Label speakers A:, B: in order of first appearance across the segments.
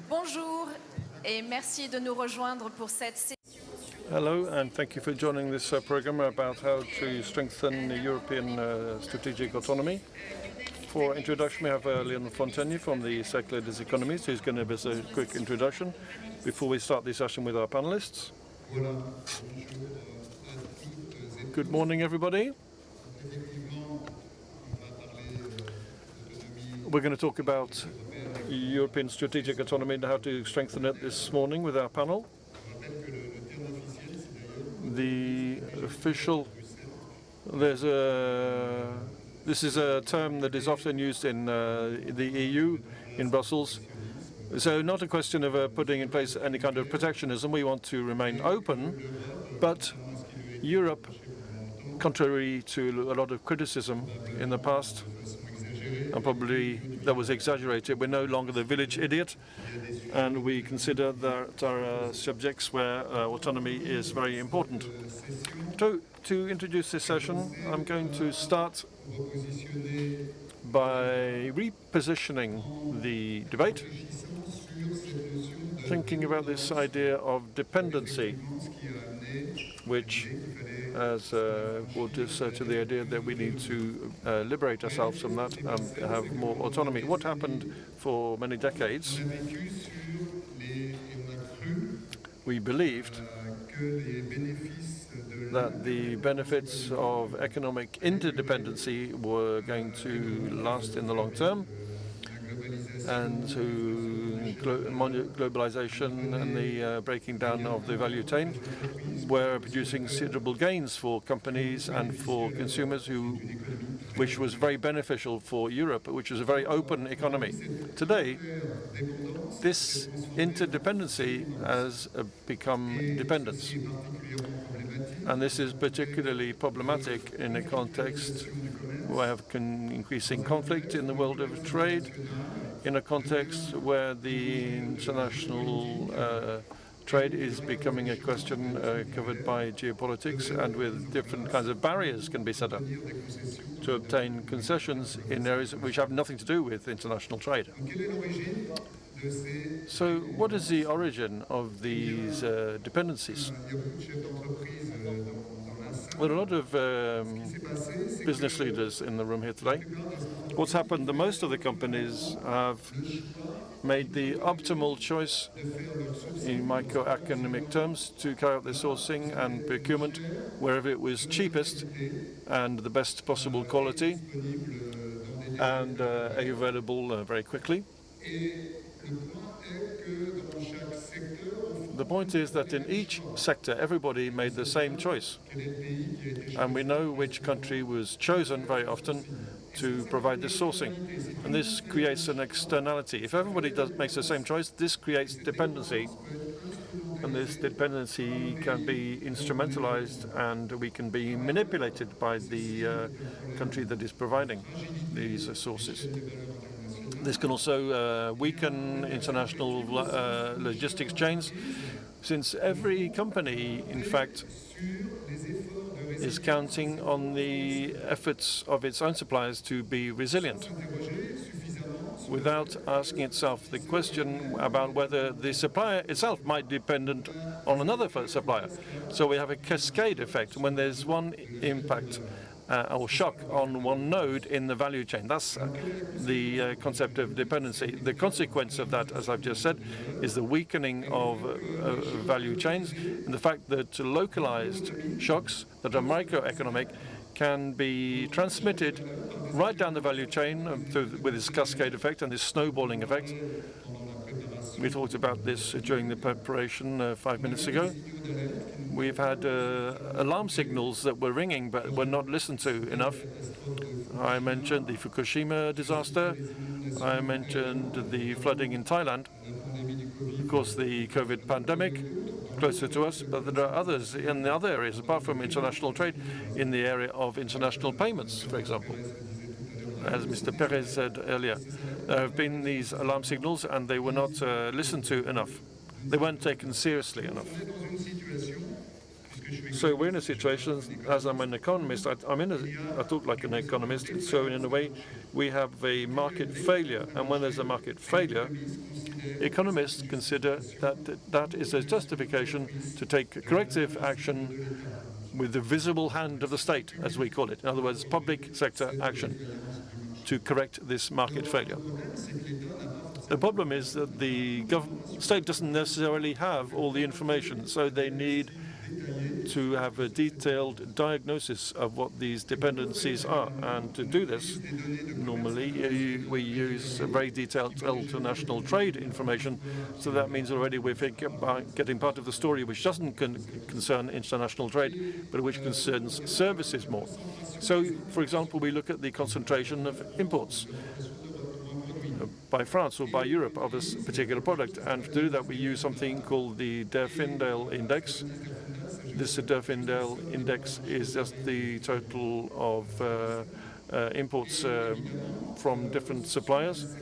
A: Bonjour et merci de nous rejoindre pour cette session.
B: Hello, and thank you for joining this program about how to strengthen European strategic autonomy. For introduction, we have Léon Fontaine from the Circular des Economies, who's going to give us a quick introduction before we start the session with our panelists. Good morning, everybody. We're going to talk about European strategic autonomy and how to strengthen it this morning with our panel. The official, this is a term that is often used in the EU, in Brussels. So not a question of putting in place any kind of protectionism. We want to remain open, but Europe, contrary to a lot of criticism in the past, and probably that was exaggerated, we're no longer the village idiot, and we consider that there are subjects where autonomy is very important. To introduce this session, I'm going to start by repositioning the debate, thinking about this idea of dependency, which has brought us to the idea that we need to liberate ourselves from that and have more autonomy. What happened for many decades? We believed that the benefits of economic interdependency were going to last in the long term, and to globalization and the breaking down of the value chain were producing considerable gains for companies and for consumers, which was very beneficial for Europe, which is a very open economy. Today, this interdependency has become dependence. And this is particularly problematic in a context where we have increasing conflict in the world of trade, in a context where the international trade is becoming a question covered by geopolitics, and with different kinds of barriers can be set up to obtain concessions in areas which have nothing to do with international trade. So what is the origin of these dependencies? There are a lot of business leaders in the room here today. What's happened, the most of the companies have made the optimal choice in microeconomic terms to carry out their sourcing and procurement wherever it was cheapest and the best possible quality and available very quickly. The point is that in each sector, everybody made the same choice. And we know which country was chosen very often to provide this sourcing. And this creates an externality. If everybody makes the same choice, this creates dependency. And this dependency can be instrumentalized, and we can be manipulated by the country that is providing these sources. This can also weaken international logistics chains, since every company, in fact, is counting on the efforts of its own suppliers to be resilient, without asking itself the question about whether the supplier itself might be dependent on another supplier. So we have a cascade effect when there's one impact or shock on one node in the value chain. That's the concept of dependency. The consequence of that, as I've just said, is the weakening of value chains, and the fact that localized shocks that are microeconomic can be transmitted right down the value chain with this cascade effect and this snowballing effect. We talked about this during the preparation 5 minutes ago. We've had alarm signals that were ringing but were not listened to enough. I mentioned the Fukushima disaster. I mentioned the flooding in Thailand. Of course, the COVID pandemic, closer to us, but there are others in the other areas, apart from international trade, in the area of international payments, for example. As Mr. Perez said earlier, there have been these alarm signals and they were not listened to enough. They weren't taken seriously enough. So we're in a situation, as I'm an economist, I talk like an economist, so in a way we have a market failure. And when there's a market failure, economists consider that that is a justification to take corrective action with the visible hand of the state, as we call it. In other words, public sector action to correct this market failure. The problem is that the state doesn't necessarily have all the information, so they need to have a detailed diagnosis of what these dependencies are. And to do this, normally we use very detailed international trade information. So that means already we're getting part of the story which doesn't concern international trade, but which concerns services more. So, for example, we look at the concentration of imports by France or by Europe of a particular product. And to do that, we use something called the Derfindale Index. This Derfindale Index is just the total of imports from different suppliers.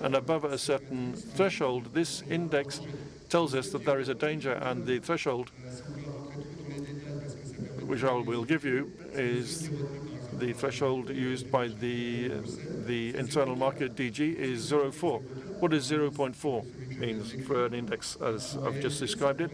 B: And above a certain threshold, this index tells us that there is a danger, and the threshold, which I will give you, is the threshold used by the internal market DG is 0.4. What does 0.4 means for an index, as I've just described it?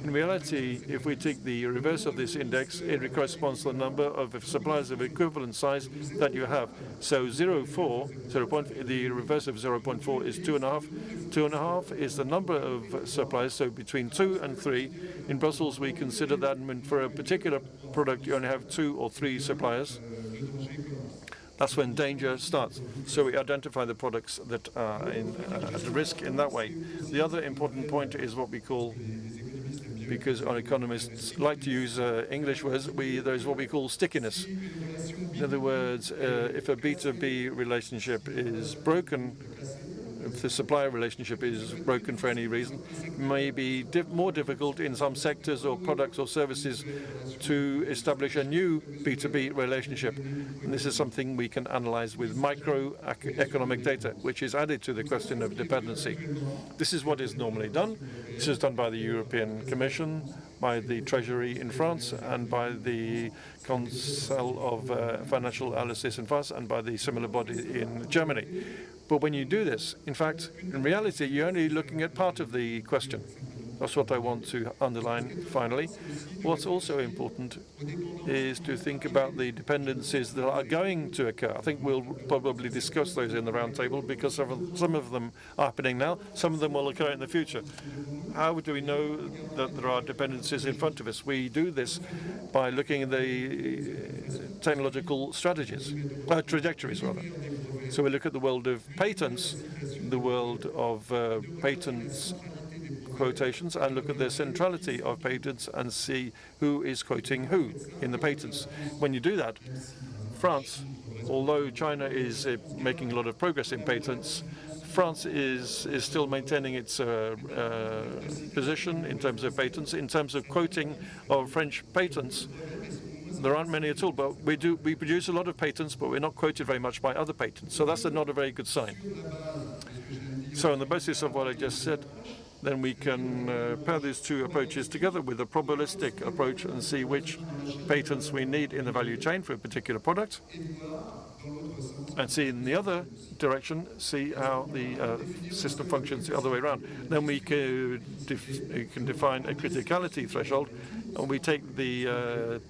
B: In reality, if we take the reverse of this index, it corresponds to the number of suppliers of equivalent size that you have. So 0.4, the reverse of 0.4 is 2.5. 2.5 is the number of suppliers, so between 2 and 3. In Brussels, we consider that for a particular product, you only have 2 or 3 suppliers. That's when danger starts. So we identify the products that are at risk in that way. The other important point is what we call, because our economists like to use English words, there is what we call stickiness. In other words, if a B2B relationship is broken, if the supplier relationship is broken for any reason, it may be more difficult in some sectors or products or services to establish a new B2B relationship. And this is something we can analyze with microeconomic data, which is added to the question of dependency. This is what is normally done. This is done by the European Commission, by the Treasury in France, and by the Council of Financial Analysis in France, and by the similar body in Germany. But when you do this, in fact, in reality, you're only looking at part of the question. That's what I want to underline finally. What's also important is to think about the dependencies that are going to occur. I think we'll probably discuss those in the roundtable, because some of them are happening now, some of them will occur in the future. How do we know that there are dependencies in front of us? We do this by looking at the technological trajectories rather. So we look at the world of patents, the world of patents quotations, and look at the centrality of patents and see who is quoting who in the patents. When you do that, France, although China is making a lot of progress in patents, France is still maintaining its position in terms of patents. In terms of quoting of French patents, there aren't many at all, but we produce a lot of patents, but we're not quoted very much by other patents. So that's not a very good sign. So on the basis of what I just said, then we can pair these two approaches together with a probabilistic approach and see which patents we need in the value chain for a particular product, and see in the other direction, see how the system functions the other way around. Then we can define a criticality threshold, and we take the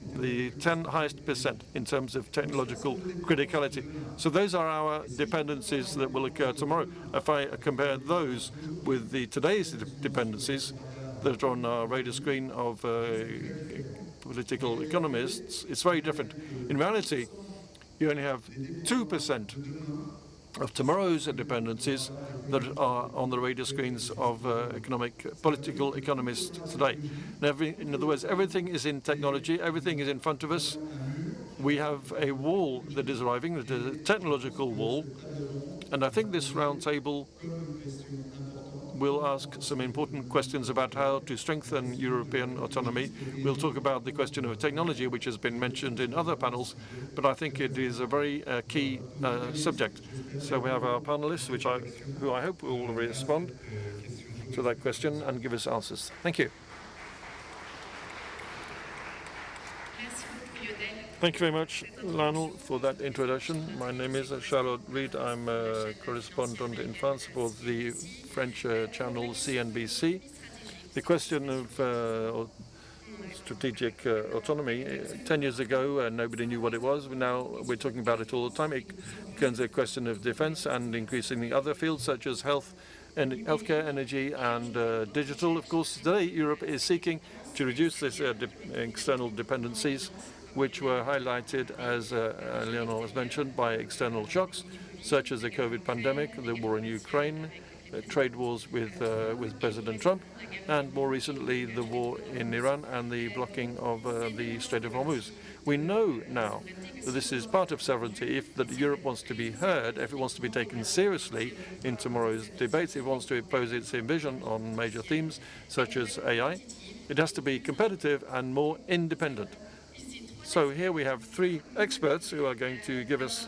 B: 10 highest percent in terms of technological criticality. So those are our dependencies that will occur tomorrow. If I compare those with today's dependencies that are on our radar screen of political economists, it's very different. In reality, you only have 2% of tomorrow's dependencies that are on the radar screens of political economists today. In other words, everything is in technology, everything is in front of us. We have a wall that is arriving, that is a technological wall, and I think this roundtable will ask some important questions about how to strengthen European autonomy. We'll talk about the question of technology, which has been mentioned in other panels, but I think it is a very key subject. So we have our panelists, who I hope will respond to that question and give us answers. Thank you. Thank you very much, Lionel, for that introduction. My name is Charlotte Reed. I'm a correspondent in France for the French channel CNBC. The question of strategic autonomy, 10 years ago, nobody knew what it was. Now we're talking about it all the time. It becomes a question of defense and increasingly other fields such as healthcare, energy, and digital. Of course, today Europe is seeking to reduce this external dependencies, which were highlighted, as Leonor has mentioned, by external shocks, such as the COVID pandemic, the war in Ukraine, trade wars with President Trump, and more recently the war in Iran and the blocking of the Strait of Hormuz. We know now that this is part of sovereignty. If that Europe wants to be heard, if it wants to be taken seriously in tomorrow's debates, if it wants to impose its vision on major themes such as AI, it has to be competitive and more independent. So here we have three experts who are going to give us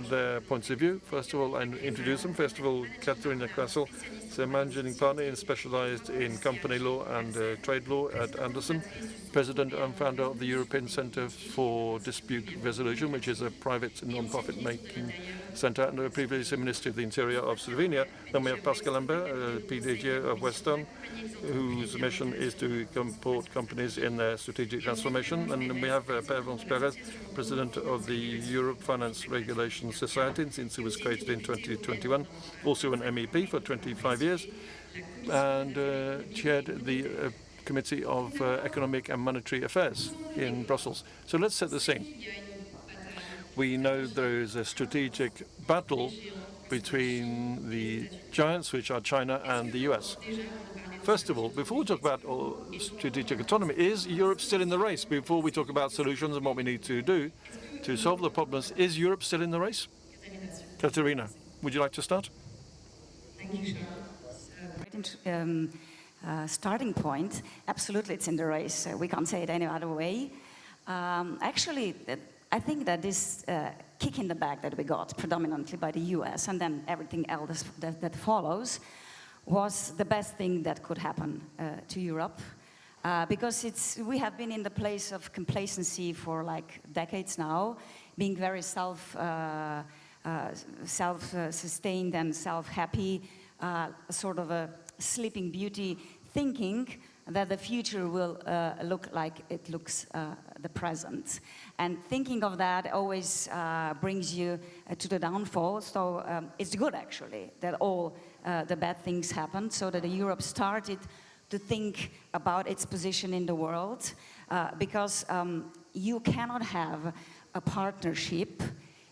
B: their points of view. First of all, I introduce them. First of all, Katharina Krassel is a managing partner and specialized in company law and trade law at Anderson, president and founder of the European Center for Dispute Resolution, which is a private non-profit making center, and previously Minister of the Interior of Slovenia. Then we have Pascal Lambert, PDG of Weston, whose mission is to support companies in their strategic transformation. And then we have Pervenche Perez, president of the Europe Finance Regulation Society, since it was created in 2021, also an MEP for 25 years, and chaired the Committee of Economic and Monetary Affairs in Brussels. So let's set the scene. We know there is a strategic battle between the giants, which are China and the US. First of all, before we talk about strategic autonomy, is Europe still in the race? Before we talk about solutions and what we need to do to solve the problems, is Europe still in the race? Katharina, would you like to start?
C: Starting point, absolutely it's in the race. We can't say it any other way. Actually, I think that this kick in the back that we got predominantly by the US and then everything else that follows was the best thing that could happen to Europe. Because we have been in the place of complacency for like decades now, being very self-sustained and self-happy, sort of a sleeping beauty, thinking that the future will look like it looks the present. And thinking of that always brings you to the downfall. So it's good, actually, that all the bad things happened, so that Europe started to think about its position in the world, because you cannot have a partnership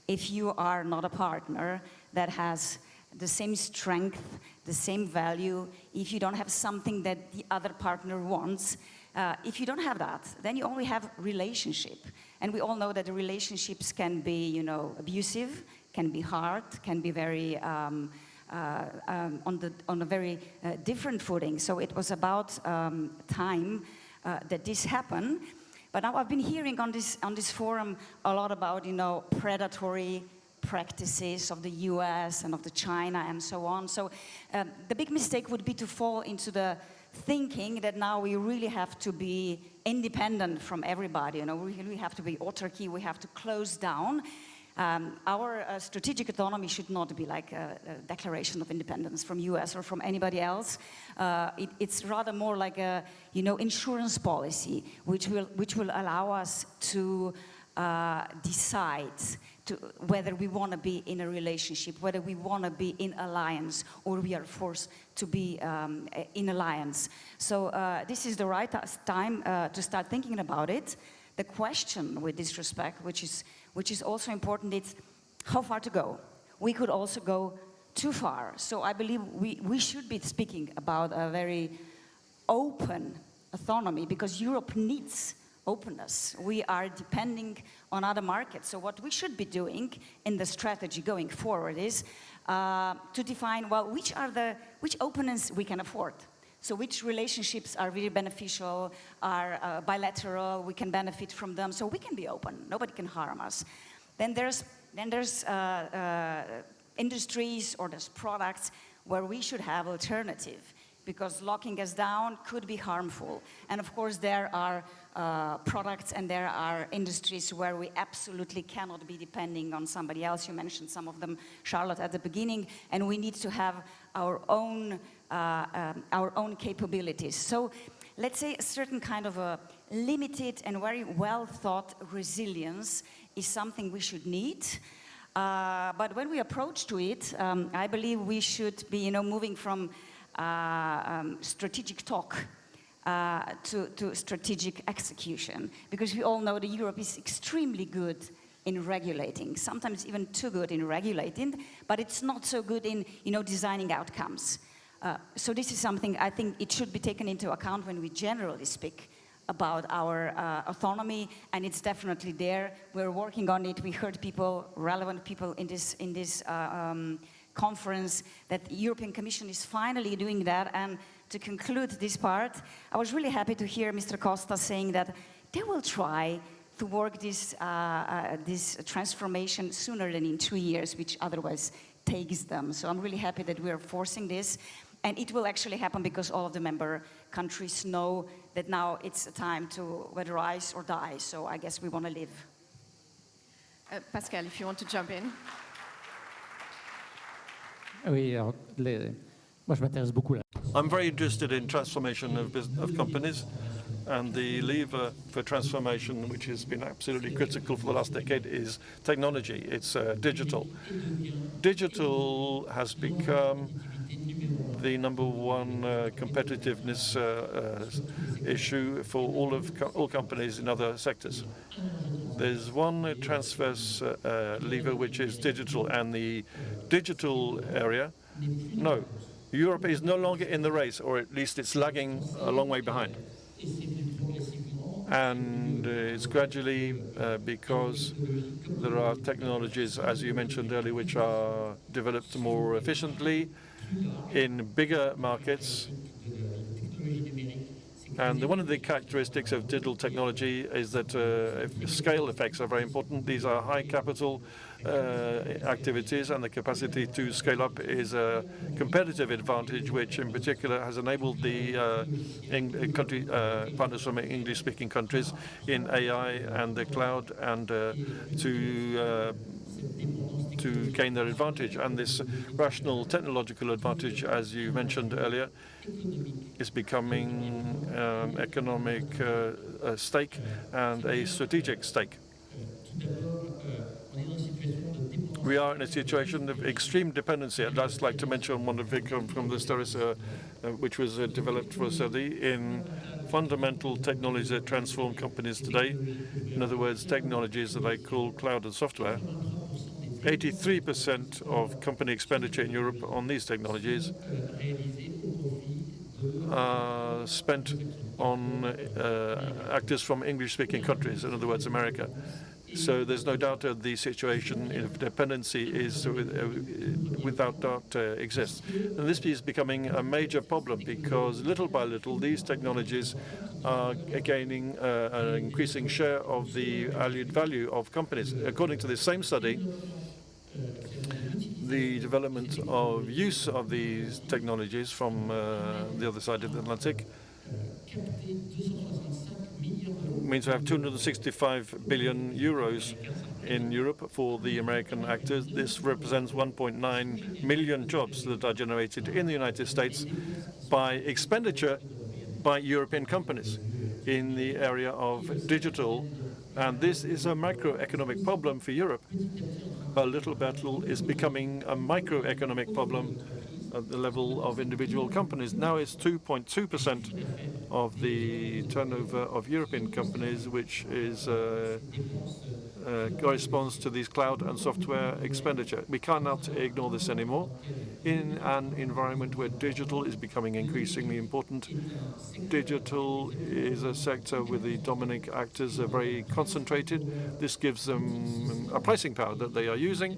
C: if you are not a partner that has the same strength, the same value. If you don't have something that the other partner wants, if you don't have that, then you only have relationship. And we all know that the relationships can be, abusive, can be hard, can be very on a very different footing. So it was about time that this happened. But now I've been hearing on this forum a lot about, predatory practices of the US and of the China and so on. So the big mistake would be to fall into the thinking that now we really have to be independent from everybody. We really have to be autarky, we have to close down. Our strategic autonomy should not be like a declaration of independence from US or from anybody else. It's rather more like a, insurance policy, which will allow us to decide whether we want to be in a relationship, whether we want to be in alliance, or we are forced to be in alliance. So this is the right time to start thinking about it. The question, with this respect, which is also important, is how far to go. We could also go too far. So I believe we should be speaking about a very open autonomy, because Europe needs openness. We are depending on other markets. So what we should be doing in the strategy going forward is to define, well, which openness we can afford. So which relationships are really beneficial, are bilateral, we can benefit from them, so we can be open. Nobody can harm us. Then there's industries or there's products where we should have alternative, because locking us down could be harmful. And of course there are products, and there are industries where we absolutely cannot be depending on somebody else. You mentioned some of them, Charlotte, at the beginning, and we need to have our own capabilities. So let's say a certain kind of a limited and very well thought resilience is something we should need. But when we approach to it, I believe we should be, moving from strategic talk to strategic execution, because we all know that Europe is extremely good in regulating, sometimes even too good in regulating, but it's not so good in designing outcomes. So this is something I think it should be taken into account when we generally speak about our autonomy, and it's definitely there. We're working on it. We heard people, relevant people in this conference, that the European Commission is finally doing that. And to conclude this part, I was really happy to hear Mr. Costa saying that they will try to work this transformation sooner than in 2 years, which otherwise takes them. So I'm really happy that we are forcing this. And it will actually happen because all of the member countries know that now it's a time to whether rise or die. So I guess we want to live.
A: Pascal, if you want to jump in.
D: Oui, alors, moi je m'intéresse beaucoup là.
B: I'm very interested in transformation of companies, and the lever for transformation, which has been absolutely critical for the last decade, is technology. It's digital. Digital has become the #1 competitiveness issue for all companies in other sectors. There's one transverse lever, which is digital, and the digital area, no, Europe is no longer in the race, or at least it's lagging a long way behind. And it's gradually because there are technologies, as you mentioned earlier, which are developed more efficiently in bigger markets. And one of the characteristics of digital technology is that scale effects are very important. These are high capital activities, and the capacity to scale up is a competitive advantage, which in particular has enabled the partners from English-speaking countries in AI and the cloud, and to gain their advantage. And this rational technological advantage, as you mentioned earlier, is becoming economic stake and a strategic stake. We are in a situation of extreme dependency. I'd just like to mention one of it from the studies which was developed for SEDI in fundamental technologies that transform companies today. In other words, technologies that I call cloud and software. 83% of company expenditure in Europe on these technologies are spent on actors from English-speaking countries, in other words, America. So there's no doubt that the situation of dependency is without doubt exists. And this is becoming a major problem because little by little these technologies are gaining an increasing share of the added value of companies. According to this same study, the development of use of these technologies from the other side of the Atlantic means we have 265 billion euros in Europe for the American actors. This represents 1.9 million jobs that are generated in the United States by expenditure by European companies in the area of digital. And this is a macroeconomic problem for Europe. But little by little is becoming a microeconomic problem at the level of individual companies. Now it's 2.2% of the turnover of European companies, which is corresponds to these cloud and software expenditure. We cannot ignore this anymore. In an environment where digital is becoming increasingly important, digital is a sector where the dominant actors are very concentrated. This gives them a pricing power that they are using,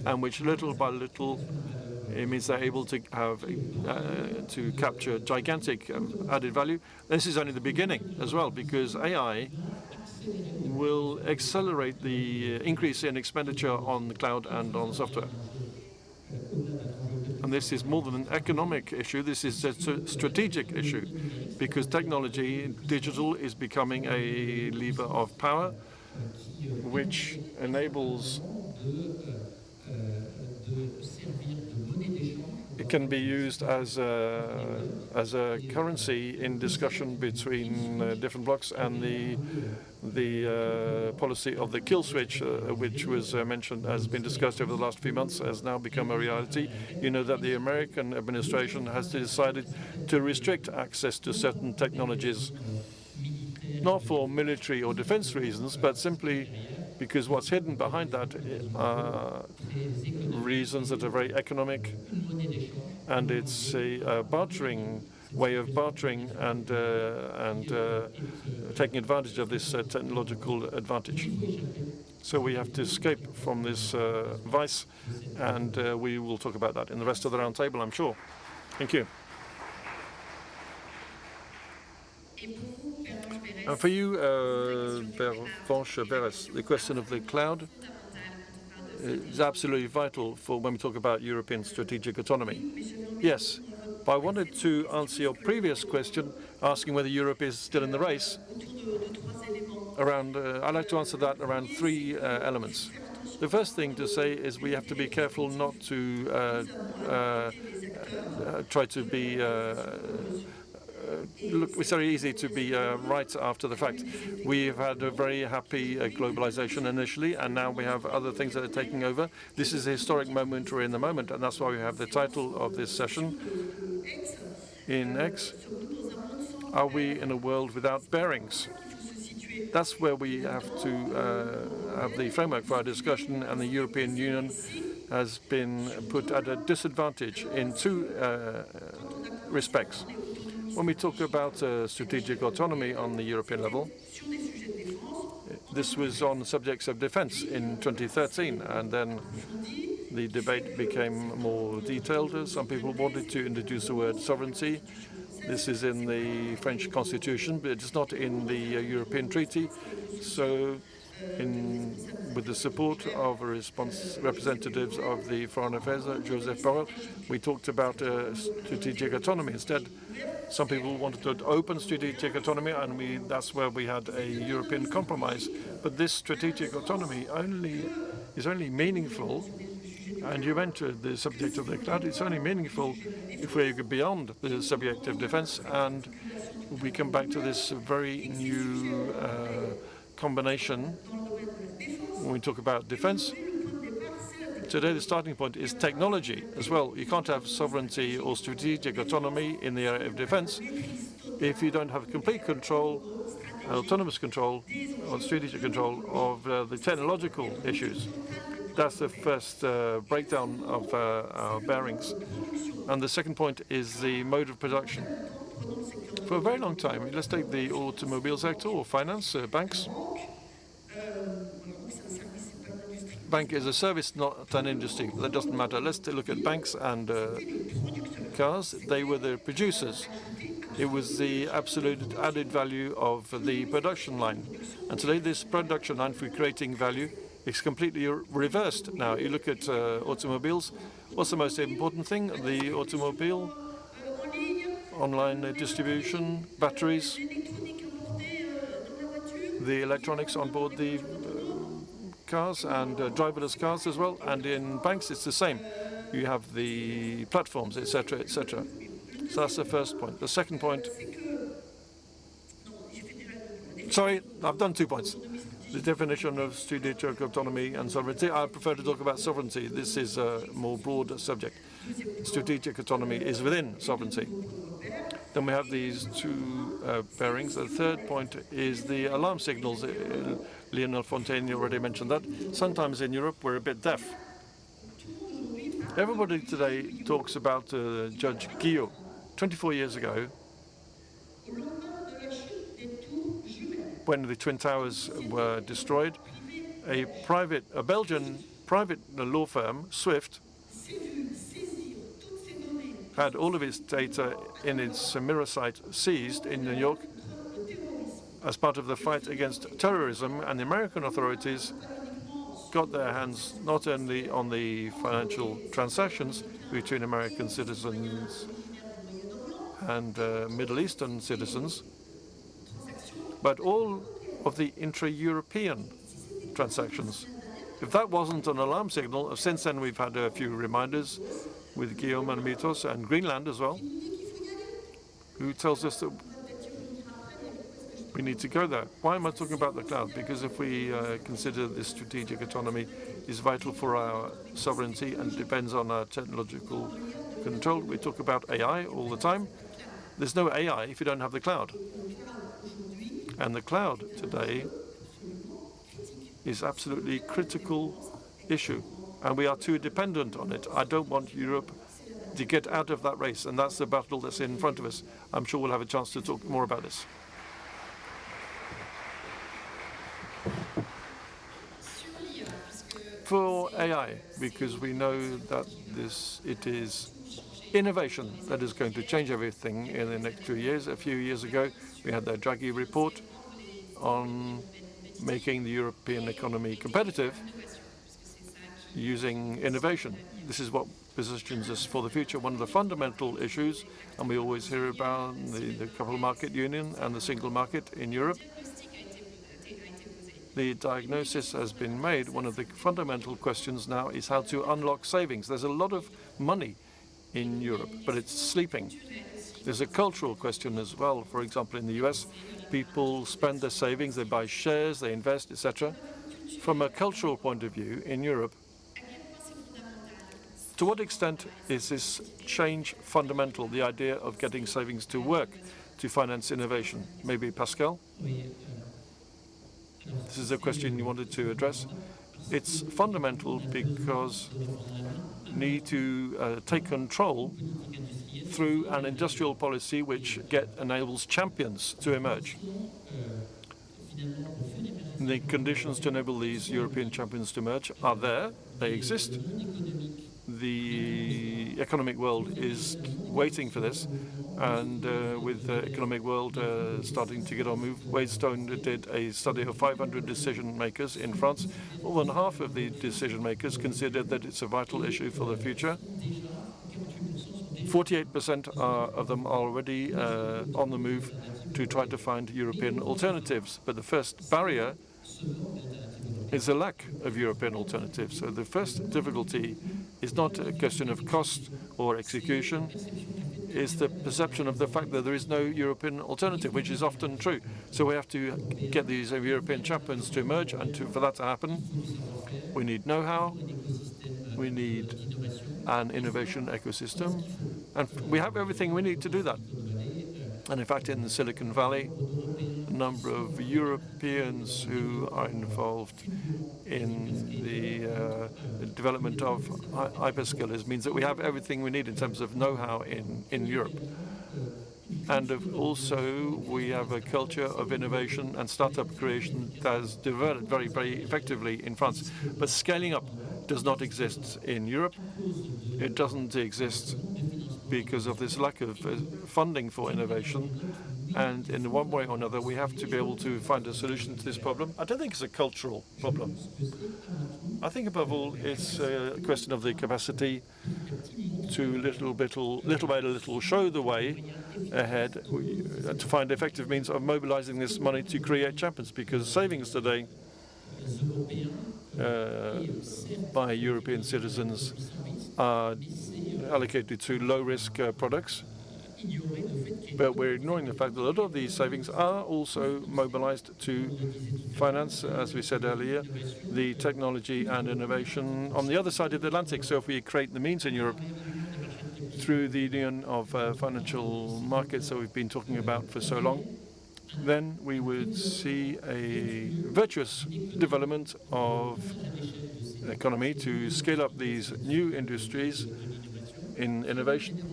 B: and which little by little it means they're able to have to capture gigantic added value. This is only the beginning as well, because AI will accelerate the increase in expenditure on the cloud and on software. And this is more than an economic issue, this is a strategic issue, because technology, digital, is becoming a lever of power, which enables it can be used as a currency in discussion between different blocs, and the policy of the kill switch, which was mentioned, has been discussed over the last few months, has now become a reality. You know that the American administration has decided to restrict access to certain technologies, not for military or defense reasons, but simply because what's hidden behind that are reasons that are very economic, and it's a bartering way of bartering and taking advantage of this technological advantage. So we have to escape from this vice, and we will talk about that in the rest of the round table, I'm sure. Thank you. And for you, Pervenche Beres, the question of the cloud is absolutely vital for when we talk about European strategic autonomy. Yes, but I wanted to answer your previous question, asking whether Europe is still in the race. I'd like to answer that around three elements. The first thing to say is we have to be careful not to try to be look, it's very easy to be right after the fact. We've had a very happy globalization initially, and now we have other things that are taking over. This is a historic moment we're in the moment, and that's why we have the title of this session in X. Are we in a world without bearings? That's where we have to have the framework for our discussion, and the European Union has been put at a disadvantage in two respects. When we talk about strategic autonomy on the European level, this was on subjects of defense in 2013, and then the debate became more detailed. Some people wanted to introduce the word sovereignty. This is in the French constitution, but it's not in the European Treaty. So with the support of representatives of the Foreign Affairs, Joseph Borrell, we talked about strategic autonomy instead. Some people wanted to open strategic autonomy, and that's where we had a European compromise. But this strategic autonomy is only meaningful, and you entered the subject of the cloud, it's only meaningful if we go beyond the subject of defense, and we come back to this very new combination when we talk about defense. Today, the starting point is technology as well. You can't have sovereignty or strategic autonomy in the area of defense if you don't have complete control, autonomous control, or strategic control of the technological issues. That's the first breakdown of our bearings. And the second point is the mode of production. For a very long time, let's take the automobile sector or finance, banks. Bank is a service, not an industry. That doesn't matter. Let's look at banks and cars. They were the producers. It was the absolute added value of the production line. And today, this production line for creating value is completely reversed now. You look at automobiles. What's the most important thing? The automobile, online distribution, batteries, the electronics on board the cars, and driverless cars as well. And in banks, it's the same. You have the platforms, etc., etc. So that's the first point. The second point. Sorry, I've done 2 points. The definition of strategic autonomy and sovereignty. I prefer to talk about sovereignty. This is a more broad subject. Strategic autonomy is within sovereignty. Then we have these two bearings. The third point is the alarm signals. Lionel Fontaine already mentioned that. Sometimes in Europe, we're a bit deaf. Everybody today talks about Judge Guillot. 24 years ago, when the Twin Towers were destroyed, a Belgian private law firm, Swift, had all of its data in its mirror site seized in New York as part of the fight against terrorism, and the American authorities got their hands not only on the financial transactions between American citizens and Middle Eastern citizens, but all of the intra-European transactions. If that wasn't an alarm signal, since then we've had a few reminders with Guillaume and Mitos and Greenland as well, who tells us that we need to go there. Why am I talking about the cloud? Because if we consider this strategic autonomy is vital for our sovereignty and depends on our technological control, we talk about AI all the time. There's no AI if you don't have the cloud. And the cloud today is absolutely critical issue, and we are too dependent on it. I don't want Europe to get out of that race, and that's the battle that's in front of us. I'm sure we'll have a chance to talk more about this. For AI, because we know that it is innovation that is going to change everything in the next few years. A few years ago, we had the Draghi report on making the European economy competitive using innovation. This is what positions us for the future. One of the fundamental issues, and we always hear about the capital market union and the single market in Europe. The diagnosis has been made. One of the fundamental questions now is how to unlock savings. There's a lot of money in Europe, but it's sleeping. There's a cultural question as well. For example, in the US, people spend their savings, they buy shares, they invest, etc. From a cultural point of view in Europe, to what extent is this change fundamental, the idea of getting savings to work to finance innovation? Maybe Pascal? This is a question you wanted to address. It's fundamental because we need to take control through an industrial policy which enables champions to emerge. The conditions to enable these European champions to emerge are there, they exist. The economic world is waiting for this, and with the economic world starting to get on move, Waystone did a study of 500 decision makers in France. More than half of the decision makers considered that it's a vital issue for the future. 48% of them are already on the move to try to find European alternatives. But the first barrier is a lack of European alternatives. So the first difficulty is not a question of cost or execution, it's the perception of the fact that there is no European alternative, which is often true. So we have to get these European champions to emerge, and for that to happen, we need know-how, we need an innovation ecosystem, and we have everything we need to do that. And in fact, in the Silicon Valley, a number of Europeans who are involved in the development of hyperscalers means that we have everything we need in terms of know-how in Europe. And also, we have a culture of innovation and startup creation that has developed very, very effectively in France. But scaling up does not exist in Europe. It doesn't exist because of this lack of funding for innovation. And in one way or another, we have to be able to find a solution to this problem. I don't think it's a cultural problem. I think above all, it's a question of the capacity to little by little show the way ahead to find effective means of mobilizing this money to create champions, because savings today by European citizens are allocated to low-risk products. But we're ignoring the fact that a lot of these savings are also mobilized to finance, as we said earlier, the technology and innovation on the other side of the Atlantic. So if we create the means in Europe through the union of financial markets that we've been talking about for so long, then we would see a virtuous development of the economy to scale up these new industries in innovation.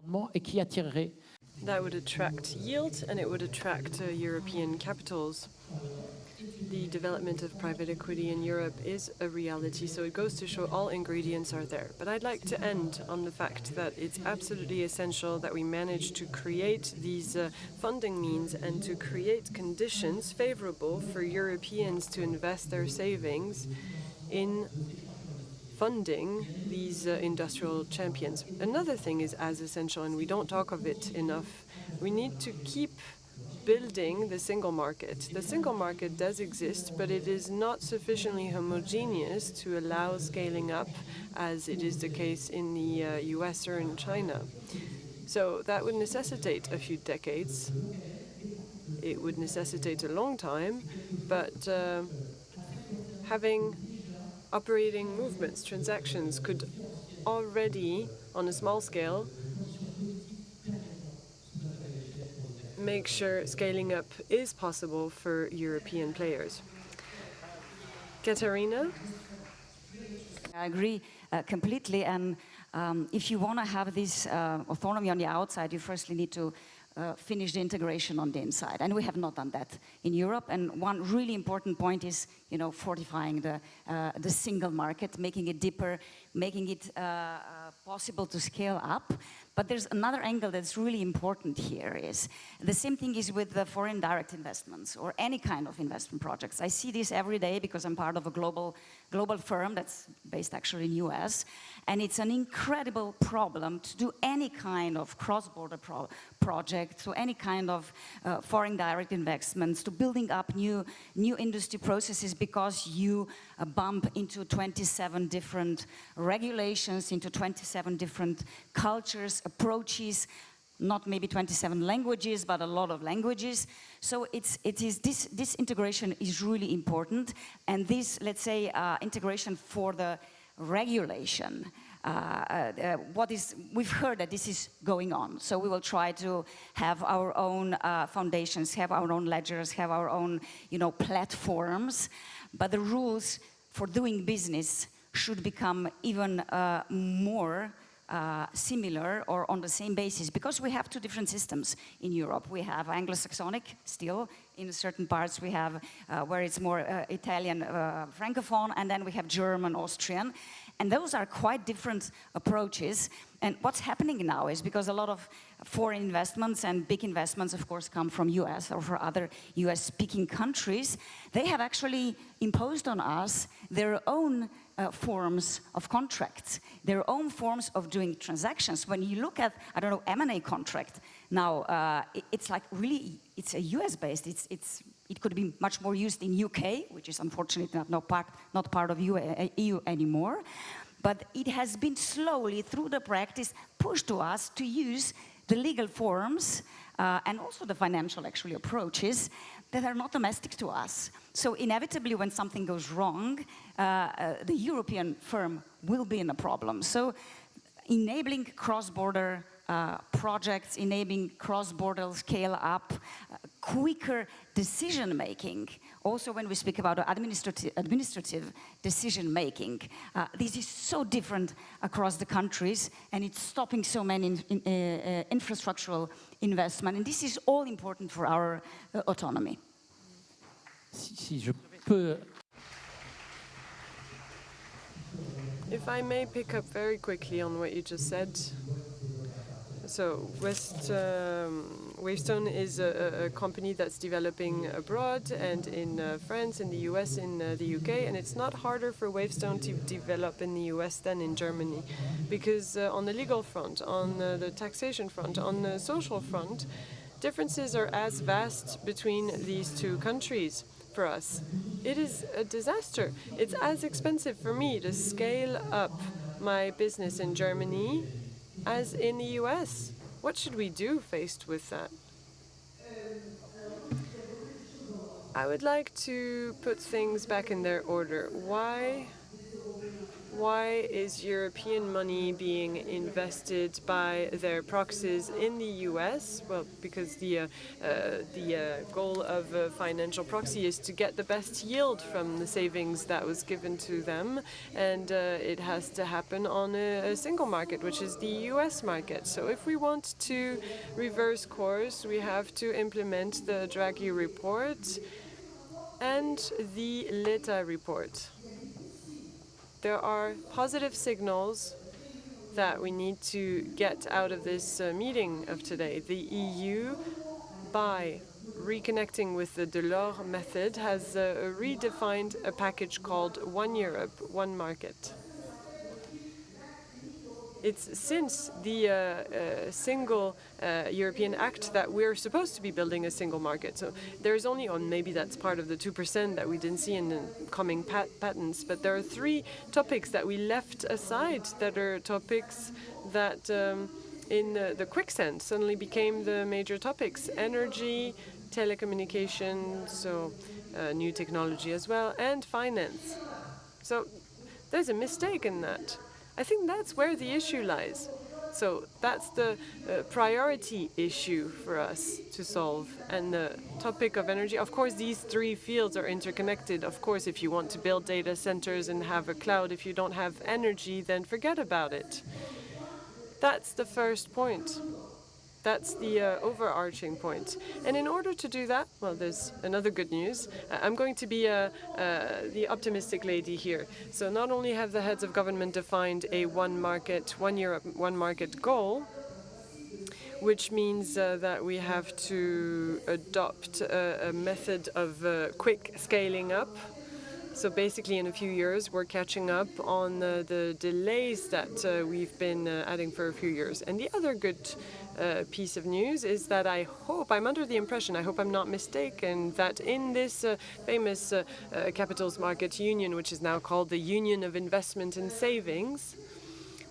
E: That would attract yield, and it would attract European capitals. The development of private equity in Europe is a reality, so it goes to show all ingredients are there. But I'd like to end on the fact that it's absolutely essential that we manage to create these funding means and to create conditions favorable for Europeans to invest their savings in funding these industrial champions. Another thing is as essential, and we don't talk of it enough, We need to keep building the single market. The single market does exist, but it is not sufficiently homogeneous to allow scaling up, as it is the case in the US or in China. So that would necessitate a few decades. It would necessitate a long time, but having operating movements, transactions, could already, on a small scale, make sure scaling up is possible for European players. Katarina?
C: I agree completely. And if you want to have this autonomy on the outside, you firstly need to finish the integration on the inside. And we have not done that in Europe. And one really important point is, fortifying the single market, making it deeper, making it possible to scale up. But there's another angle that's really important here is the same thing is with the foreign direct investments or any kind of investment projects. I see this every day because I'm part of a global firm that's based actually in US. And it's an incredible problem to do any kind of cross-border project, to any kind of foreign direct investments, to building up new industry processes because you bump into 27 different regulations, into 27 different cultures, approaches, not maybe 27 languages, but a lot of languages. So this integration is really important. And this, let's say, integration for the regulation, we've heard that this is going on. So we will try to have our own foundations, have our own ledgers, have our own, platforms. But the rules for doing business should become even more similar or on the same basis, because we have two different systems in Europe. We have Anglo-Saxonic still, in certain parts we have where it's more Italian Francophone, and then we have German, Austrian, and those are quite different approaches. And what's happening now is because a lot of foreign investments and big investments, of course, come from US or for other US-speaking countries, they have actually imposed on us their own forms of contracts, their own forms of doing transactions. When you look at, I don't know, M&A contract, now it's like really, it's a US-based, it could be much more used in UK, which is unfortunately not part of EU anymore. But it has been slowly, through the practice, pushed to us to use the legal forms and also the financial, actually, approaches that are not domestic to us. So inevitably, when something goes wrong, the European firm will be in a problem. So enabling cross-border projects, enabling cross-border scale-up, quicker decision-making. Also, when we speak about administrative decision-making, this is so different across the countries, and it's stopping so many infrastructural investment. And this is all important for our autonomy.
D: Si je peux...
E: If I may pick up very quickly on what you just said. So Wavestone is a company that's developing abroad and in France, in the US, in the UK, and it's not harder for Wavestone to develop in the US than in Germany, because on the legal front, on the taxation front, on the social front, differences are as vast between these two countries. For us, it is a disaster. It's as expensive for me to scale up my business in Germany as in the US. What should we do faced with that? I would like to put things back in their order. Why is European money being invested by their proxies in the US? Well, because the goal of a financial proxy is to get the best yield from the savings that was given to them, and it has to happen on a single market, which is the US market. So if we want to reverse course, we have to implement the Draghi report and the Letta report. There are positive signals that we need to get out of this meeting of today. The EU, by reconnecting with the Delors method, has redefined a package called One Europe, One Market. It's since the single European Act that we're supposed to be building a single market. So there's only, or maybe that's part of the 2% that we didn't see in the coming patents, but there are 3 topics that we left aside that are topics that in the quicksand suddenly became the major topics: energy, telecommunications, so new technology as well, and finance. So there's a mistake in that. I think that's where the issue lies. So that's the priority issue for us to solve. And the topic of energy, of course, these 3 fields are interconnected. Of course, if you want to build data centers and have a cloud, if you don't have energy, then forget about it. That's the first point. That's the overarching point. And in order to do that, well, there's another good news. I'm going to be the optimistic lady here. So not only have the heads of government defined a one Europe, one market goal, which means that we have to adopt a method of quick scaling up. So basically, in a few years, we're catching up on the delays that we've been adding for a few years. And the other good piece of news is that I'm under the impression, I hope I'm not mistaken, that in this famous Capitals Market Union, which is now called the Union of Investment and Savings,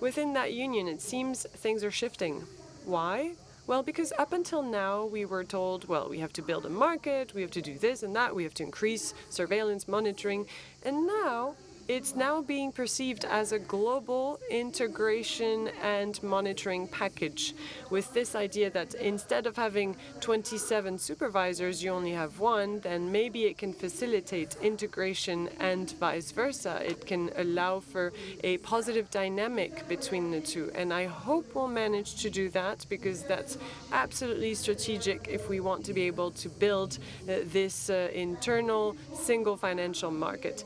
E: within that union, it seems things are shifting. Why? Well, because up until now, we were told, well, we have to build a market, we have to do this and that, we have to increase surveillance, monitoring, and now it's now being perceived as a global integration and monitoring package, with this idea that instead of having 27 supervisors, you only have 1, then maybe it can facilitate integration and vice versa. It can allow for a positive dynamic between the 2. And I hope we'll manage to do that, because that's absolutely strategic if we want to be able to build this internal single financial market,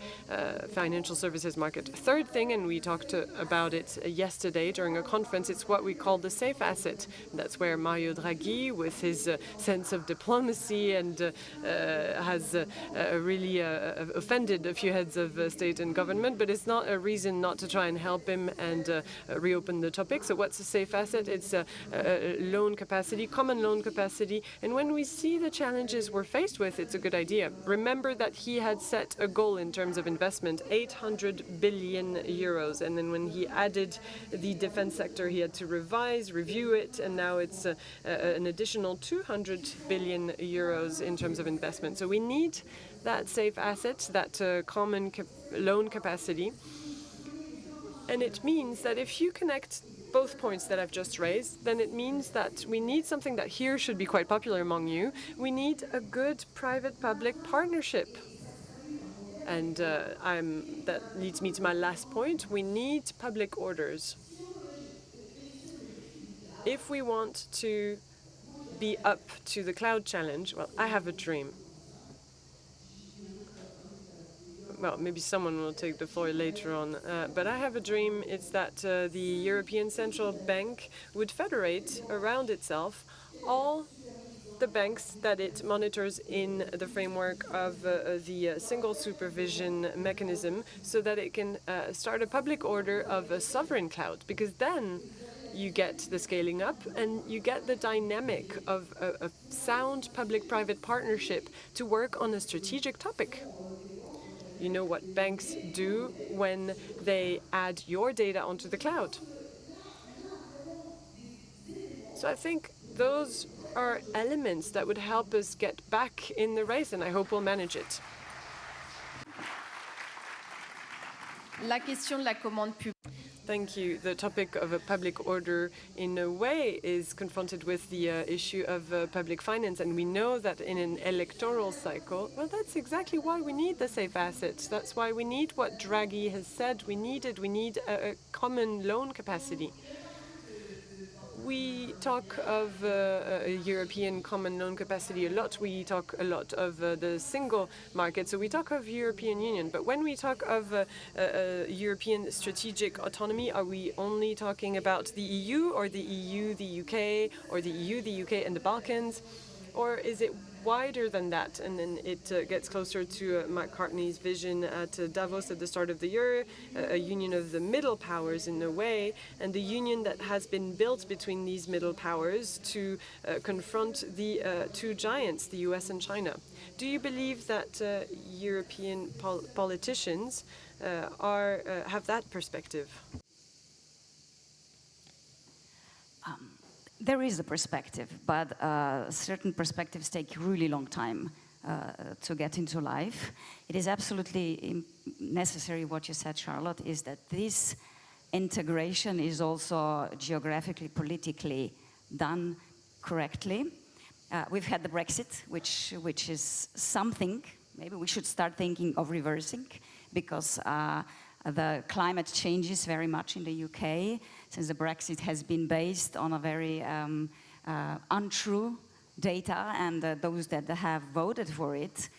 E: financial services market. Third thing, and we talked about it yesterday during a conference, it's what we call the safe asset. That's where Mario Draghi, with his sense of diplomacy, and has really offended a few heads of state and government, but it's not a reason not to try and help him and reopen the topic. So what's a safe asset? It's loan capacity, common loan capacity. And when we see the challenges we're faced with, it's a good idea. Remember that he had set a goal in terms of investment, 800 billion euros. And then when he added the defense sector, he had to review it, and now it's an additional 200 billion euros in terms of investment. So we need that safe asset, that common loan capacity. And it means that if you connect both points that I've just raised, then it means that we need something that here should be quite popular among you. We need a good private-public partnership. And that leads me to my last point. We need public orders. If we want to be up to the cloud challenge, well, I have a dream. Well, maybe someone will take the floor later on, but I have a dream. It's that the European Central Bank would federate around itself all the banks that it monitors in the framework of the single supervision mechanism, so that it can start a public order of a sovereign cloud, because then you get the scaling up and you get the dynamic of a sound public-private partnership to work on a strategic topic. You know what banks do when they add your data onto the cloud. So I think those are elements that would help us get back in the race, and I hope we'll manage it.
A: La question de la commande publique.
E: Thank you. The topic of a public order, in a way, is confronted with the issue of public finance. And we know that in an electoral cycle, well, that's exactly why we need the safe assets. That's why we need what Draghi has said we needed. We need a common loan capacity. We talk of a European common loan capacity a lot. We talk a lot of the single market. So we talk of European Union. But when we talk of European strategic autonomy, are we only talking about the EU, or the EU, the UK, or the EU, the UK, and the Balkans? Or is it wider than that, and then it gets closer to McCartney's vision at Davos at the start of the year, a union of the middle powers in a way, and the union that has been built between these middle powers to confront the two giants, the US and China. Do you believe that European politicians have that perspective?
C: There is a perspective, but certain perspectives take really long time to get into life. It is absolutely necessary, what you said, Charlotte, is that this integration is also geographically, politically done correctly. We've had the Brexit, which is something, maybe we should start thinking of reversing, because the climate changes very much in the UK, since the Brexit has been based on a very untrue data, and those that have voted for it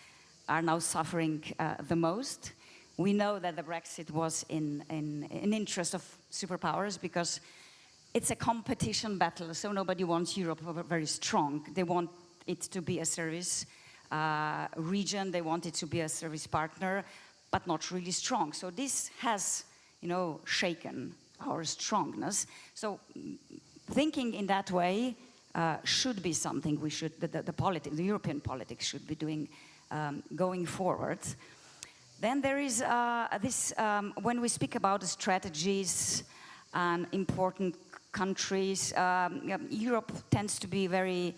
C: are now suffering the most. We know that the Brexit was in interest of superpowers, because it's a competition battle, so nobody wants Europe very strong. They want it to be a service region, they want it to be a service partner, but not really strong. So this has, shaken our strongness. So thinking in that way should be something we should, the European politics should be doing going forward. Then there is this, when we speak about the strategies and important countries, Europe tends to be very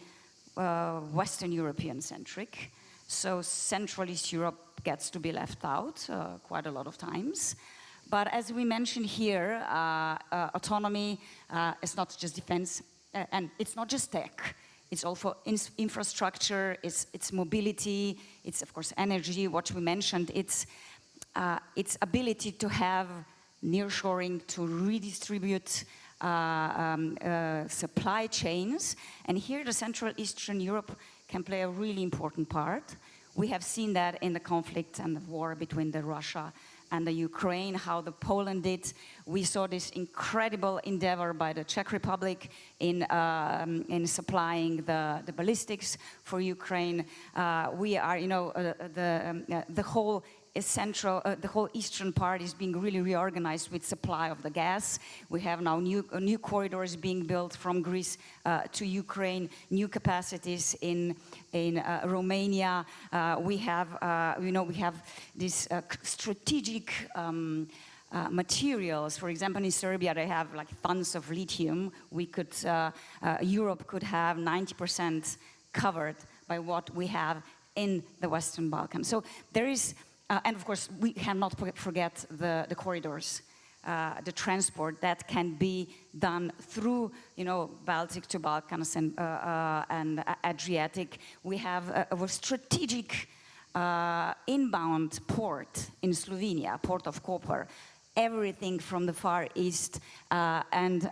C: Western European centric. So Central East Europe gets to be left out quite a lot of times. But as we mentioned here, autonomy is not just defense, and it's not just tech. It's also infrastructure, it's mobility, it's of course energy, what we mentioned. It's ability to have nearshoring, to redistribute supply chains. And here the Central Eastern Europe can play a really important part. We have seen that in the conflict and the war between Russia and the Ukraine, how the Poland did. We saw this incredible endeavor by the Czech Republic in supplying the ballistics for Ukraine. We are, the whole the whole eastern part is being really reorganized with supply of the gas. We have now new corridors being built from Greece to Ukraine, new capacities in Romania. We have this strategic materials. For example, in Serbia, they have like tons of lithium. Europe could have 90% covered by what we have in the Western Balkans. So there is. And of course, we cannot forget the corridors, the transport that can be done through, Baltic to Balkans and Adriatic. We have a strategic inbound port in Slovenia, Port of Koper. Everything from the Far East and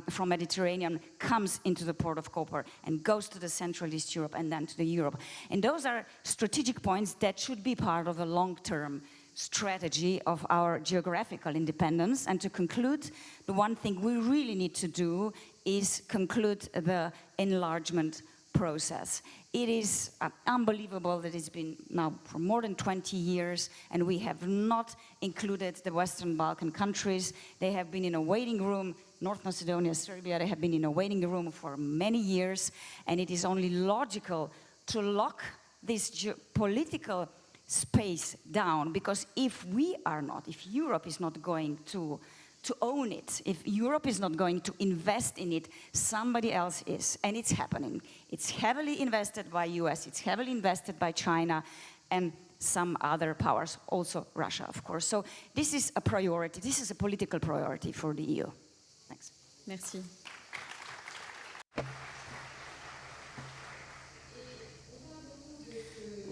C: from Mediterranean comes into the Port of Koper and goes to the Central East Europe and then to the Europe. And those are strategic points that should be part of a long-term strategy of our geographical independence. And to conclude, the one thing we really need to do is conclude the enlargement process. It is unbelievable that it's been now for more than 20 years and we have not included the Western Balkan countries. They have been in a waiting room, North Macedonia, Serbia, they have been in a waiting room for many years, and it is only logical to lock this political space down, because if Europe is not going to own it, if Europe is not going to invest in it, somebody else is, and it's happening. It's heavily invested by US, it's heavily invested by China, and some other powers, also Russia, of course. So this is a priority, this is a political priority for the EU. Thanks.
A: Merci.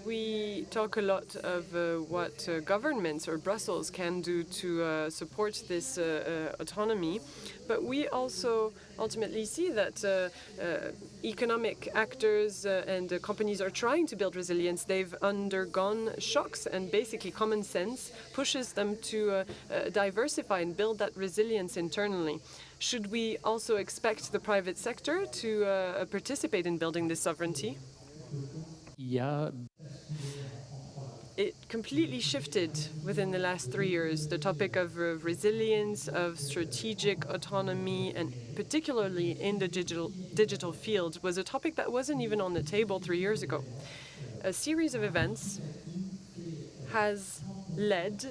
E: We talk a lot of what governments or Brussels can do to support this autonomy, but we also ultimately see that economic actors and companies are trying to build resilience. They've undergone shocks, and basically common sense pushes them to diversify and build that resilience internally. Should we also expect the private sector to participate in building this sovereignty?
D: Il y a
E: It completely shifted within the last 3 years. The topic of resilience, of strategic autonomy, and particularly in the digital field, was a topic that wasn't even on the table 3 years ago. A series of events has led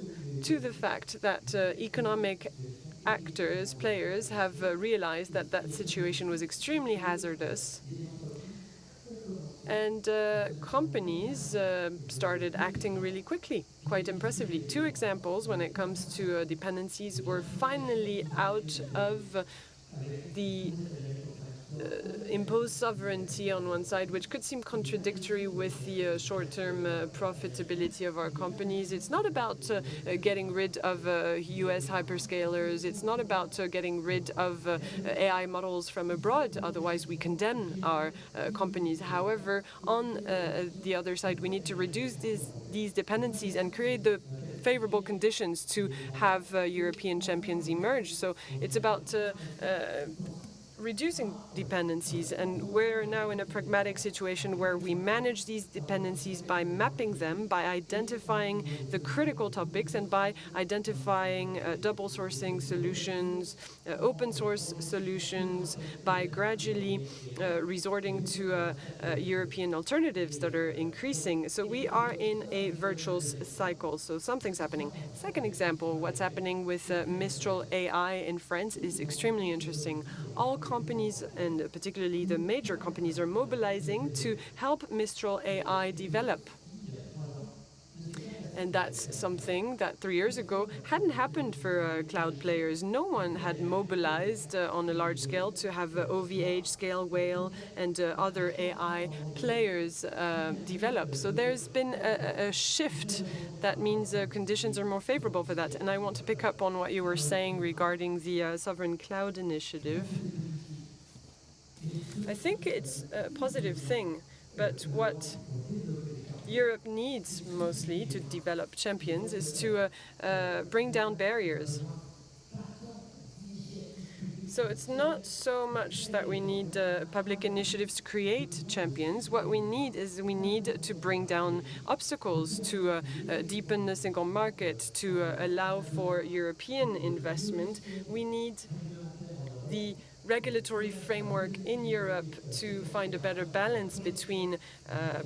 E: to the fact that economic actors, players, have realized that that situation was extremely hazardous. And companies started acting really quickly, quite impressively. 2 examples when it comes to dependencies. We're finally out of the imposed sovereignty on one side, which could seem contradictory with the short-term profitability of our companies. It's not about getting rid of US hyperscalers. It's not about getting rid of AI models from abroad. Otherwise, we condemn our companies. However, on the other side, we need to reduce these dependencies and create the favorable conditions to have European champions emerge. So it's about reducing dependencies, and we're now in a pragmatic situation where we manage these dependencies by mapping them, by identifying the critical topics, and by identifying double sourcing solutions, open source solutions, by gradually resorting to European alternatives that are increasing. So we are in a virtuous cycle, so something's happening. Second example, what's happening with Mistral AI in France is extremely interesting. All companies, and particularly the major companies, are mobilizing to help Mistral AI develop. And that's something that 3 years ago hadn't happened for cloud players. No one had mobilized on a large scale to have OVH, Scale Whale, and other AI players develop. So there's been a shift. That means conditions are more favorable for that. And I want to pick up on what you were saying regarding the Sovereign Cloud Initiative. I think it's a positive thing, but what Europe needs mostly to develop champions is to bring down barriers. So it's not so much that we need public initiatives to create champions. What we need is we need to bring down obstacles, to deepen the single market, to allow for European investment. We need the regulatory framework in Europe to find a better balance between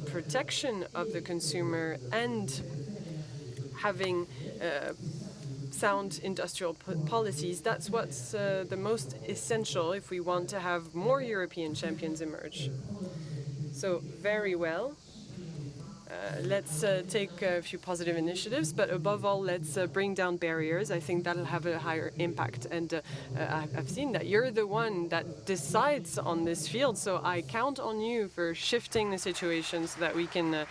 E: protection of the consumer and having sound industrial policies. That's what's the most essential if we want to have more European champions emerge. So very well. Let's take a few positive initiatives, but above all, let's bring down barriers. I think that'll have a higher impact. And I've seen that you're the one that decides on this field, so I count on you for shifting the situation so that we can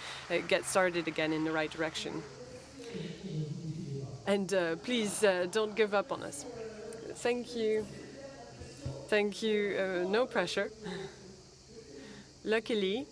E: get started again in the right direction. And please don't give up on us. Thank you. Thank you. No pressure. Luckily,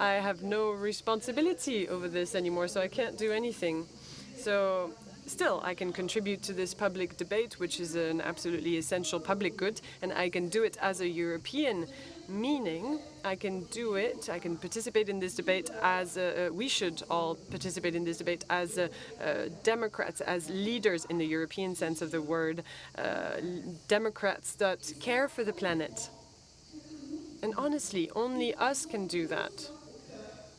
E: I have no responsibility over this anymore, so I can't do anything. So still, I can contribute to this public debate, which is an absolutely essential public good, and I can do it as a European, meaning I can do it, I can participate in this debate as, we should all participate in this debate as Democrats, as leaders in the European sense of the word, Democrats that care for the planet. And honestly, only us can do that.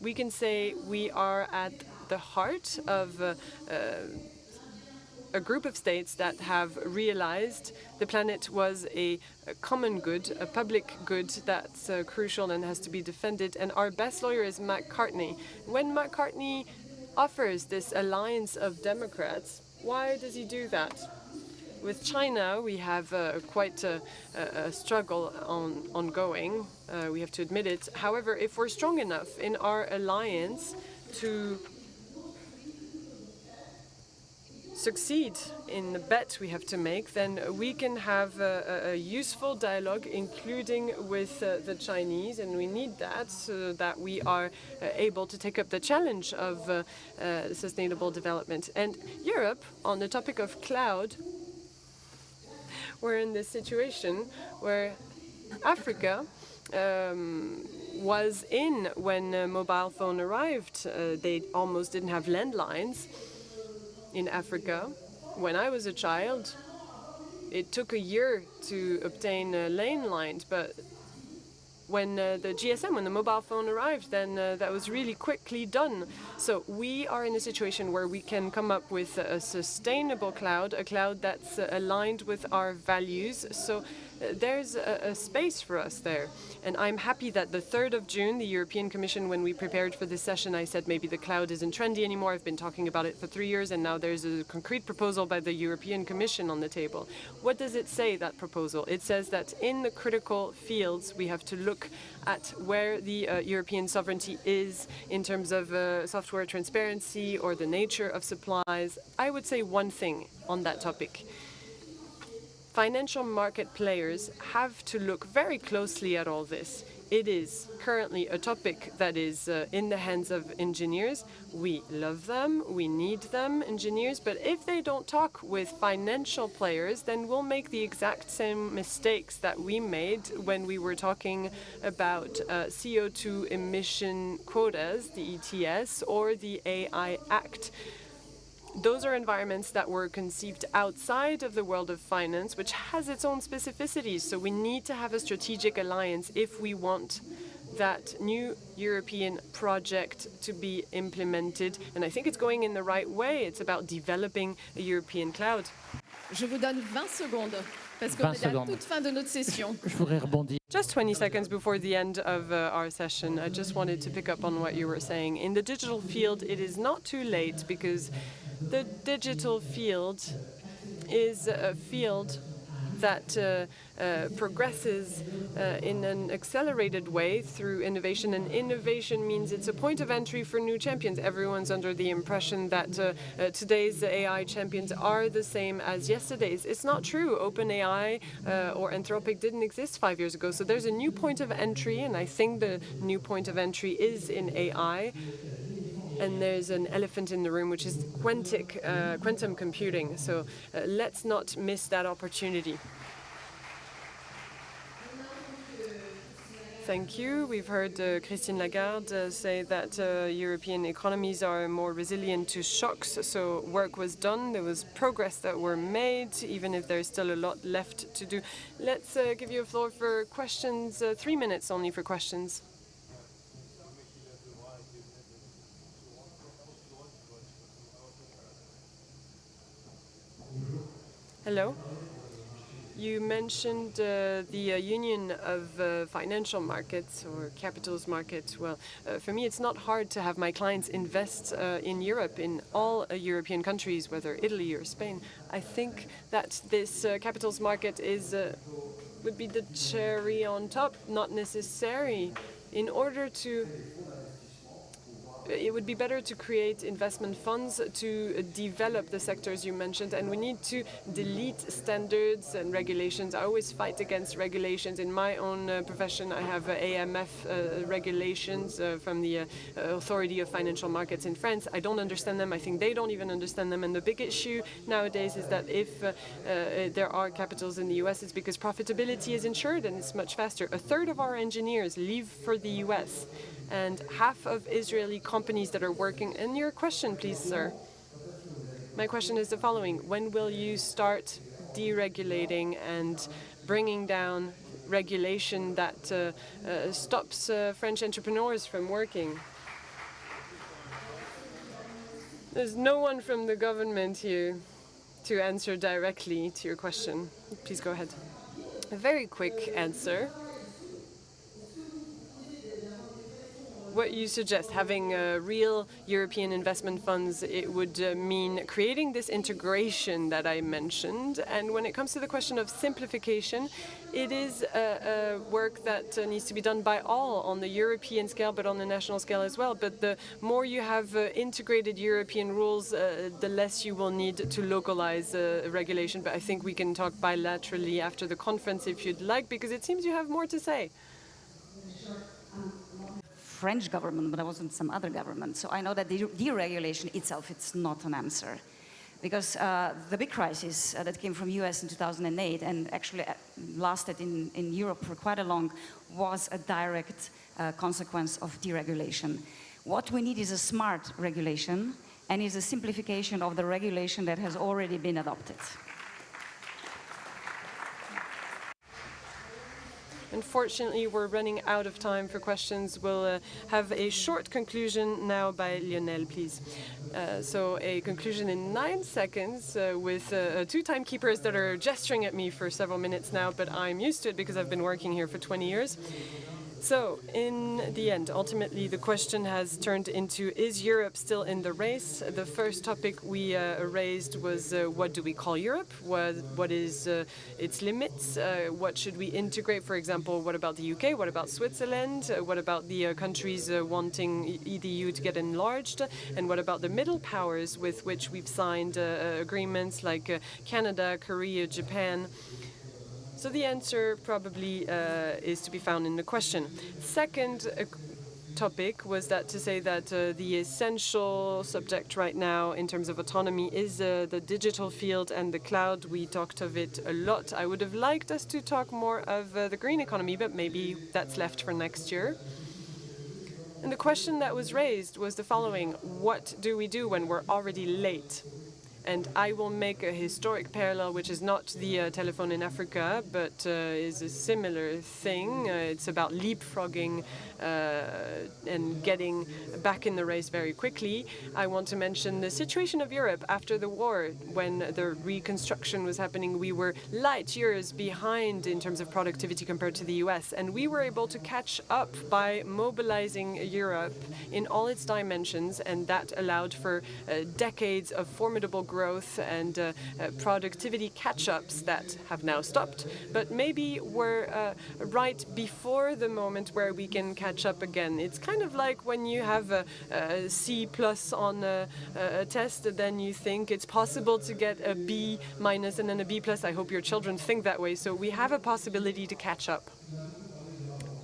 E: We can say we are at the heart of a group of states that have realized the planet was a common good, a public good that's crucial and has to be defended. And our best lawyer is McCartney. When McCartney offers this alliance of Democrats, why does he do that? With China, we have quite a struggle ongoing. We have to admit it. However, if we're strong enough in our alliance to succeed in the bet we have to make, then we can have a useful dialogue, including with the Chinese, and we need that so that we are able to take up the challenge of sustainable development. And Europe, on the topic of cloud, we're in this situation where Africa was in when mobile phone arrived. They almost didn't have landlines in Africa. When I was a child, it took a year to obtain landlines, but when the GSM, when the mobile phone arrived, then that was really quickly done. So we are in a situation where we can come up with a sustainable cloud, a cloud that's aligned with our values. So there's a space for us there. And I'm happy that the 3rd of June, the European Commission, when we prepared for this session, I said maybe the cloud isn't trendy anymore. I've been talking about it for 3 years, and now there's a concrete proposal by the European Commission on the table. What does it say, that proposal? It says that in the critical fields, we have to look at where the European sovereignty is in terms of software transparency or the nature of supplies. I would say one thing on that topic. Financial market players have to look very closely at all this. It is currently a topic that is in the hands of engineers. We love them, we need them, engineers, but if they don't talk with financial players, then we'll make the exact same mistakes that we made when we were talking about CO2 emission quotas, the ETS, or the AI Act. Those are environments that were conceived outside of the world of finance, which has its own specificities. So we need to have a strategic alliance if we want that new European project to be implemented. And I think it's going in the right way. It's about developing a European cloud.
A: Je vous donne 20 secondes, parce qu'on
D: 20
A: est à la
D: secondes.
A: toute fin de notre session.
D: Je voudrais rebondir.
E: Just 20 seconds before the end of our session, I just wanted to pick up on what you were saying. In the digital field, it is not too late because the digital field is a field that progresses in an accelerated way through innovation. And innovation means it's a point of entry for new champions. Everyone's under the impression that today's AI champions are the same as yesterday's. It's not true. OpenAI or Anthropic didn't exist 5 years ago. So there's a new point of entry, and I think the new point of entry is in AI. And there's an elephant in the room, which is quantum computing. So let's not miss that opportunity. Thank you. We've heard Christine Lagarde say that European economies are more resilient to shocks. So work was done. There was progress that were made, even if there's still a lot left to do. Let's give you a floor for questions. 3 minutes only for questions. Hello. You mentioned the union of financial markets or capitals markets. Well, for me, it's not hard to have my clients invest in Europe, in all European countries, whether Italy or Spain. I think that this capitals market is would be the cherry on top, not necessary. In order to it would be better to create investment funds to develop the sectors you mentioned, and we need to delete standards and regulations. I always fight against regulations. In my own profession, I have AMF regulations from the Authority of Financial Markets in France. I don't understand them. I think they don't even understand them. And the big issue nowadays is that if there are capitals in the US, it's because profitability is ensured and it's much faster. A third of our engineers leave for the US. And half of Israeli companies that are working. And your question, please, sir. My question is the following. When will you start deregulating and bringing down regulation that stops French entrepreneurs from working? There's no one from the government here to answer directly to your question. Please go ahead. A very quick answer. What you suggest, having real European investment funds, it would mean creating this integration that I mentioned. And when it comes to the question of simplification, it is work that needs to be done by all on the European scale, but on the national scale as well. But the more you have integrated European rules, the less you will need to localize regulation. But I think we can talk bilaterally after the conference if you'd like, because it seems you have more to say.
C: French government, but I was in some other government. So I know that the deregulation itself, it's not an answer. Because the big crisis that came from US in 2008 and actually lasted in Europe for quite a long was a direct consequence of deregulation. What we need is a smart regulation and is a simplification of the regulation that has already been adopted.
E: Unfortunately, we're running out of time for questions. We'll have a short conclusion now by Lionel, please. So a conclusion in 9 seconds with 2 timekeepers that are gesturing at me for several minutes now, but I'm used to it because I've been working here for 20 years. So, in the end, ultimately, the question has turned into, is Europe still in the race? The first topic we raised was, what do we call Europe? What is its limits? What should we integrate? For example, what about the UK? What about Switzerland? What about the countries wanting the EU to get enlarged? And what about the middle powers with which we've signed agreements like Canada, Korea, Japan? So the answer probably is to be found in the question. Second topic was that to say that the essential subject right now in terms of autonomy is the digital field and the cloud. We talked of it a lot. I would have liked us to talk more of the green economy, but maybe that's left for next year. And the question that was raised was the following: what do we do when we're already late? And I will make a historic parallel, which is not the telephone in Africa, but is a similar thing. It's about leapfrogging and getting back in the race very quickly. I want to mention the situation of Europe after the war. When the reconstruction was happening, we were light years behind in terms of productivity compared to the US. And we were able to catch up by mobilizing Europe in all its dimensions. And that allowed for decades of formidable growth and productivity catch-ups that have now stopped. But maybe we're right before the moment where we can catch up again. It's kind of like when you have a C+ on a test, then you think it's possible to get a B- and then a B+. I hope your children think that way. So we have a possibility to catch up.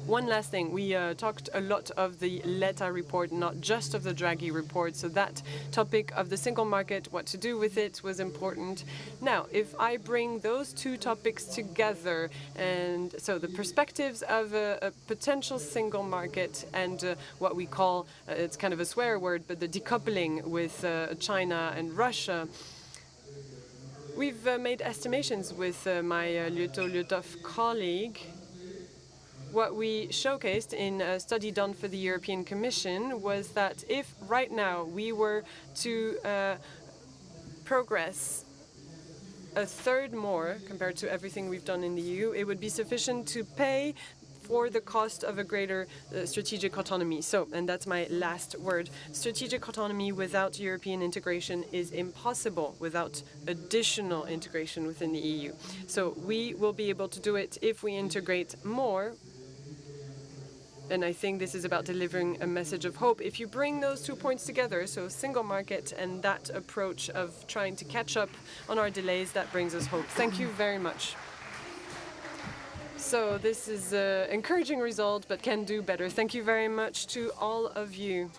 E: One last thing, we talked a lot of the Letta report, not just of the Draghi report, so that topic of the single market, what to do with it, was important. Now, if I bring those 2 topics together, and so the perspectives of a potential single market and what we call, it's kind of a swear word, but the decoupling with China and Russia, we've made estimations with my Lyoto-Lyotov colleague. What we showcased in a study done for the European Commission was that if right now we were to progress a third more compared to everything we've done in the EU, it would be sufficient to pay for the cost of a greater strategic autonomy. So, and that's my last word, strategic autonomy without European integration is impossible without additional integration within the EU. So we will be able to do it if we integrate more. And I think this is about delivering a message of hope. If you bring those 2 points together, so single market and that approach of trying to catch up on our delays, that brings us hope. Thank you very much. So this is an encouraging result, but can do better. Thank you very much to all of you.